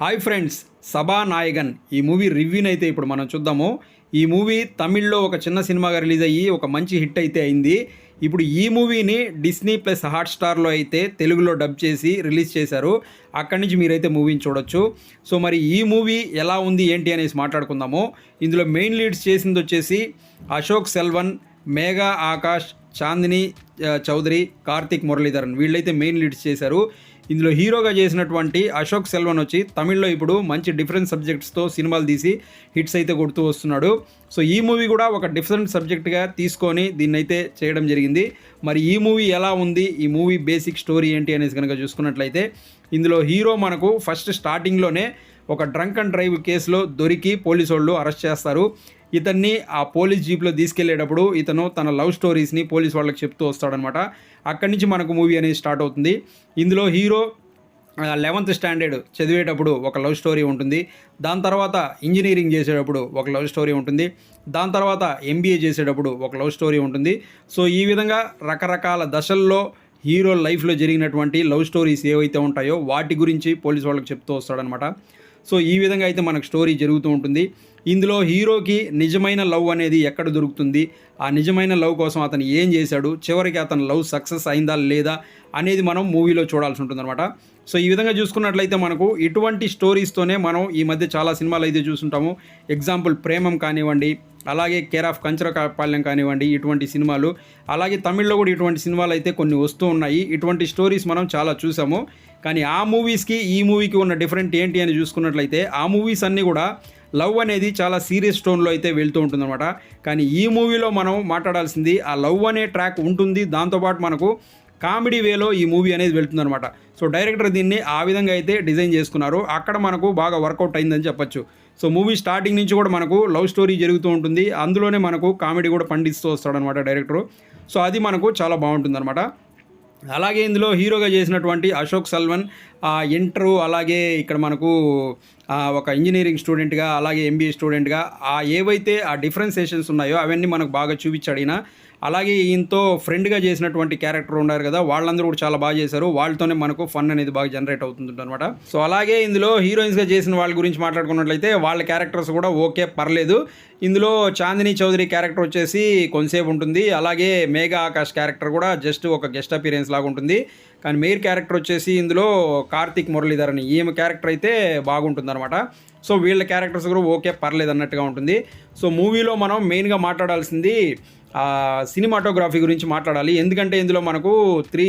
Hi friends, సభానాయగన్ ఈ movie రివ్యూని అయితే ఇప్పుడు మనం చూద్దాము. ఈ మూవీ తమిళ్లో ఒక చిన్న సినిమాగా రిలీజ్ అయ్యి ఒక మంచి హిట్ అయితే అయింది. ఇప్పుడు ఈ మూవీని డిస్నీ ప్లస్ హాట్స్టార్లో అయితే తెలుగులో డబ్ చేసి రిలీజ్ చేశారు. అక్కడి నుంచి మీరైతే మూవీని చూడొచ్చు. సో మరి ఈ మూవీ ఎలా ఉంది ఏంటి అనేసి మాట్లాడుకుందాము. ఇందులో మెయిన్ లీడ్స్ చేసింది వచ్చేసి అశోక్ సెల్వన్, మేఘా ఆకాష్, చాందిని చౌదరి, కార్తిక్ మురళీధరన్ వీళ్ళైతే మెయిన్ లీడ్స్ చేశారు. ఇందులో హీరోగా చేసినటువంటి అశోక్ సెల్వన్ వచ్చి తమిళ్లో ఇప్పుడు మంచి డిఫరెంట్ సబ్జెక్ట్స్తో సినిమాలు తీసి హిట్స్ అయితే కొడుతూ వస్తున్నాడు. సో ఈ మూవీ కూడా ఒక డిఫరెంట్ సబ్జెక్ట్గా తీసుకొని దీన్నైతే చేయడం జరిగింది. మరి ఈ మూవీ ఎలా ఉంది, ఈ మూవీ బేసిక్ స్టోరీ ఏంటి అనేసి కనుక చూసుకున్నట్లయితే ఇందులో హీరో మనకు ఫస్ట్ స్టార్టింగ్లోనే ఒక డ్రంక్ అండ్ డ్రైవ్ కేసులో దొరికి పోలీసు వాళ్ళు అరెస్ట్ చేస్తారు. ఇతన్ని ఆ పోలీస్ జీప్లో తీసుకెళ్లేటప్పుడు ఇతను తన లవ్ స్టోరీస్ని పోలీస్ వాళ్ళకి చెప్తూ వస్తాడనమాట. అక్కడి నుంచి మనకు మూవీ అనేది స్టార్ట్ అవుతుంది. ఇందులో హీరో 11th స్టాండర్డ్ చదివేటప్పుడు ఒక లవ్ స్టోరీ ఉంటుంది. దాని తర్వాత ఇంజనీరింగ్ చేసేటప్పుడు ఒక లవ్ స్టోరీ ఉంటుంది. దాని తర్వాత MBA చేసేటప్పుడు ఒక లవ్ స్టోరీ ఉంటుంది. సో ఈ విధంగా రకరకాల దశల్లో హీరో లైఫ్లో జరిగినటువంటి లవ్ స్టోరీస్ ఏవైతే ఉంటాయో వాటి గురించి పోలీస్ వాళ్ళకి చెప్తూ వస్తాడనమాట. సో ఈ విధంగా అయితే మనకు స్టోరీ జరుగుతూ ఉంటుంది. ఇందులో హీరోకి నిజమైన లవ్ అనేది ఎక్కడ దొరుకుతుంది, ఆ నిజమైన లవ్ కోసం అతను ఏం చేశాడు, చివరికి అతను లవ్ సక్సెస్ అయిందా లేదా అనేది మనం మూవీలో చూడాల్సి ఉంటుందన్నమాట. సో ఈ విధంగా చూసుకున్నట్లయితే మనకు ఇటువంటి స్టోరీస్తోనే మనం ఈ మధ్య చాలా సినిమాలు అయితే చూస్తుంటాము. ఎగ్జాంపుల్ ప్రేమం కానివ్వండి, అలాగే కేర్ ఆఫ్ కంచరపాలెం కానివ్వండి, ఇటువంటి సినిమాలు. అలాగే తమిళ్లో కూడా ఇటువంటి సినిమాలు అయితే కొన్ని వస్తూ ఉన్నాయి. ఇటువంటి స్టోరీస్ మనం చాలా చూసాము. కానీ ఆ మూవీస్కి ఈ మూవీకి ఉన్న డిఫరెంట్ ఏంటి అని చూసుకున్నట్లయితే ఆ మూవీస్ అన్నీ కూడా లవ్ అనేది చాలా సీరియస్ టోన్లో అయితే వెళ్తూ ఉంటుందన్నమాట. కానీ ఈ మూవీలో మనం మాట్లాడాల్సింది ఆ లవ్ అనే ట్రాక్ ఉంటుంది, దాంతోపాటు మనకు కామెడీ వేలో ఈ మూవీ అనేది వెళ్తుందనమాట. సో డైరెక్టర్ దీన్ని ఆ విధంగా అయితే డిజైన్ చేసుకున్నారు. అక్కడ మనకు బాగా వర్కౌట్ అయిందని చెప్పొచ్చు. సో మూవీ స్టార్టింగ్ నుంచి కూడా మనకు లవ్ స్టోరీ జరుగుతూ ఉంటుంది, అందులోనే మనకు కామెడీ కూడా పండిస్తూ వస్తాడనమాట డైరెక్టరు. సో అది మనకు చాలా బాగుంటుందన్నమాట. అలాగే ఇందులో హీరోగా చేసినటువంటి అశోక్ సెల్వన్ ఇంటరు, అలాగే ఇక్కడ మనకు ఒక ఇంజనీరింగ్ స్టూడెంట్గా, అలాగే MBA స్టూడెంట్గా ఏవైతే ఆ డిఫరెన్సియేషన్స్ ఉన్నాయో అవన్నీ మనకు బాగా చూపించాడు ఈయన. అలాగే ఈయనతో ఫ్రెండ్గా చేసినటువంటి క్యారెక్టర్ ఉన్నారు కదా, వాళ్ళందరూ కూడా చాలా బాగా చేశారు. వాళ్ళతోనే మనకు ఫన్ అనేది బాగా జనరేట్ అవుతుంది అనమాట. సో అలాగే ఇందులో హీరోయిన్స్గా చేసిన వాళ్ళ గురించి మాట్లాడుకున్నట్లయితే వాళ్ళ క్యారెక్టర్స్ కూడా ఓకే, పర్లేదు. ఇందులో చాందిని చౌదరి క్యారెక్టర్ వచ్చేసి కొంతసేపు ఉంటుంది. అలాగే మేఘా ఆకాష్ క్యారెక్టర్ కూడా జస్ట్ ఒక గెస్ట్ అపీరెన్స్ లాగా ఉంటుంది. కానీ మెయిన్ క్యారెక్టర్ వచ్చేసి ఇందులో కార్తిక్ మురళీధరన్, ఈమె క్యారెక్టర్ అయితే బాగుంటుంది అనమాట. సో వీళ్ళ క్యారెక్టర్స్ కూడా ఓకే, పర్లేదు అన్నట్టుగా ఉంటుంది. సో మూవీలో మనం మెయిన్గా మాట్లాడాల్సింది సినిమాటోగ్రఫీ గురించి మాట్లాడాలి. ఎందుకంటే ఇందులో మనకు 3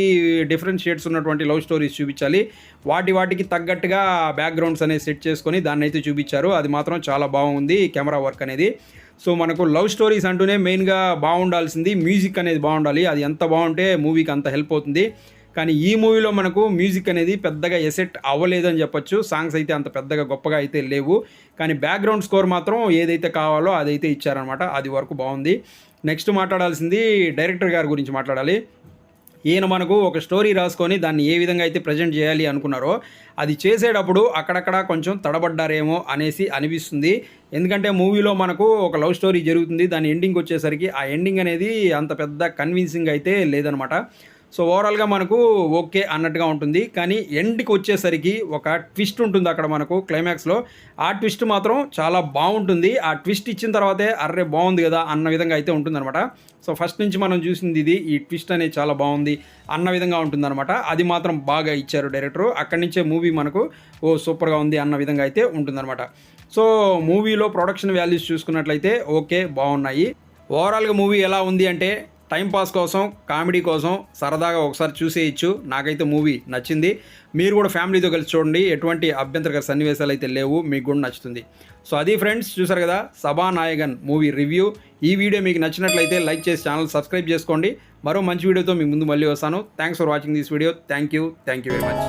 డిఫరెంట్ షేడ్స్ ఉన్నటువంటి లవ్ స్టోరీస్ చూపించాలి. వాటికి తగ్గట్టుగా బ్యాక్గ్రౌండ్స్ అనేది సెట్ చేసుకొని దాన్ని అయితే చూపించారు. అది మాత్రం చాలా బాగుంది కెమెరా వర్క్ అనేది. సో మనకు లవ్ స్టోరీస్ అంటూనే మెయిన్గా బాగుండాల్సింది మ్యూజిక్ అనేది బాగుండాలి. అది ఎంత బాగుంటే మూవీకి అంత హెల్ప్ అవుతుంది. కానీ ఈ మూవీలో మనకు మ్యూజిక్ అనేది పెద్దగా ఎసెట్ అవ్వలేదని చెప్పొచ్చు. సాంగ్స్ అయితే అంత పెద్దగా గొప్పగా అయితే లేవు. కానీ బ్యాక్గ్రౌండ్ స్కోర్ మాత్రం ఏదైతే కావాలో అదైతే ఇచ్చారనమాట. అది వరకు బాగుంది. నెక్స్ట్ మాట్లాడాల్సింది డైరెక్టర్ గారి గురించి మాట్లాడాలి. ఈయన మనకు ఒక స్టోరీ రాసుకొని దాన్ని ఏ విధంగా అయితే ప్రజెంట్ చేయాలి అనుకున్నారో అది చేసేటప్పుడు అక్కడక్కడ కొంచెం తడబడ్డారేమో అనేసి అనిపిస్తుంది. ఎందుకంటే మూవీలో మనకు ఒక లవ్ స్టోరీ జరుగుతుంది, దాని ఎండింగ్ వచ్చేసరికి ఆ ఎండింగ్ అనేది అంత పెద్ద కన్విన్సింగ్ అయితే లేదనమాట. సో ఓవరాల్గా మనకు ఓకే అన్నట్టుగా ఉంటుంది. కానీ ఎండ్కి వచ్చేసరికి ఒక ట్విస్ట్ ఉంటుంది అక్కడ మనకు క్లైమాక్స్లో. ఆ ట్విస్ట్ మాత్రం చాలా బాగుంటుంది. ఆ ట్విస్ట్ ఇచ్చిన తర్వాతే అర్రే బాగుంది కదా అన్న విధంగా అయితే ఉంటుందన్నమాట. సో ఫస్ట్ నుంచి మనం చూసింది ఇది, ఈ ట్విస్ట్ అనేది చాలా బాగుంది అన్న విధంగా ఉంటుందన్నమాట. అది మాత్రం బాగా ఇచ్చారు డైరెక్టరు. అక్కడి నుంచే మూవీ మనకు సూపర్గా ఉంది అన్న విధంగా అయితే ఉంటుందన్నమాట. సో మూవీలో ప్రొడక్షన్ వాల్యూస్ చూసుకున్నట్లయితే ఓకే, బాగున్నాయి. ఓవరాల్గా మూవీ ఎలా ఉంది అంటే టైంపాస్ కోసం, కామెడీ కోసం సరదాగా ఒకసారి చూసేయచ్చు. నాకైతే మూవీ నచ్చింది. మీరు కూడా ఫ్యామిలీతో కలిసి చూడండి, ఎటువంటి అభ్యంతరకర సన్నివేశాలు అయితే లేవు, మీకు కూడా నచ్చుతుంది. సో అది ఫ్రెండ్స్, చూసారు కదా సభానాయగన్ మూవీ రివ్యూ. ఈ వీడియో మీకు నచ్చినట్లయితే లైక్ చేసి ఛానల్ సబ్స్క్రైబ్ చేసుకోండి. మరో మంచి వీడియోతో మీ ముందు మళ్ళీ వస్తాను. Thanks for watching this video. Thank you very much.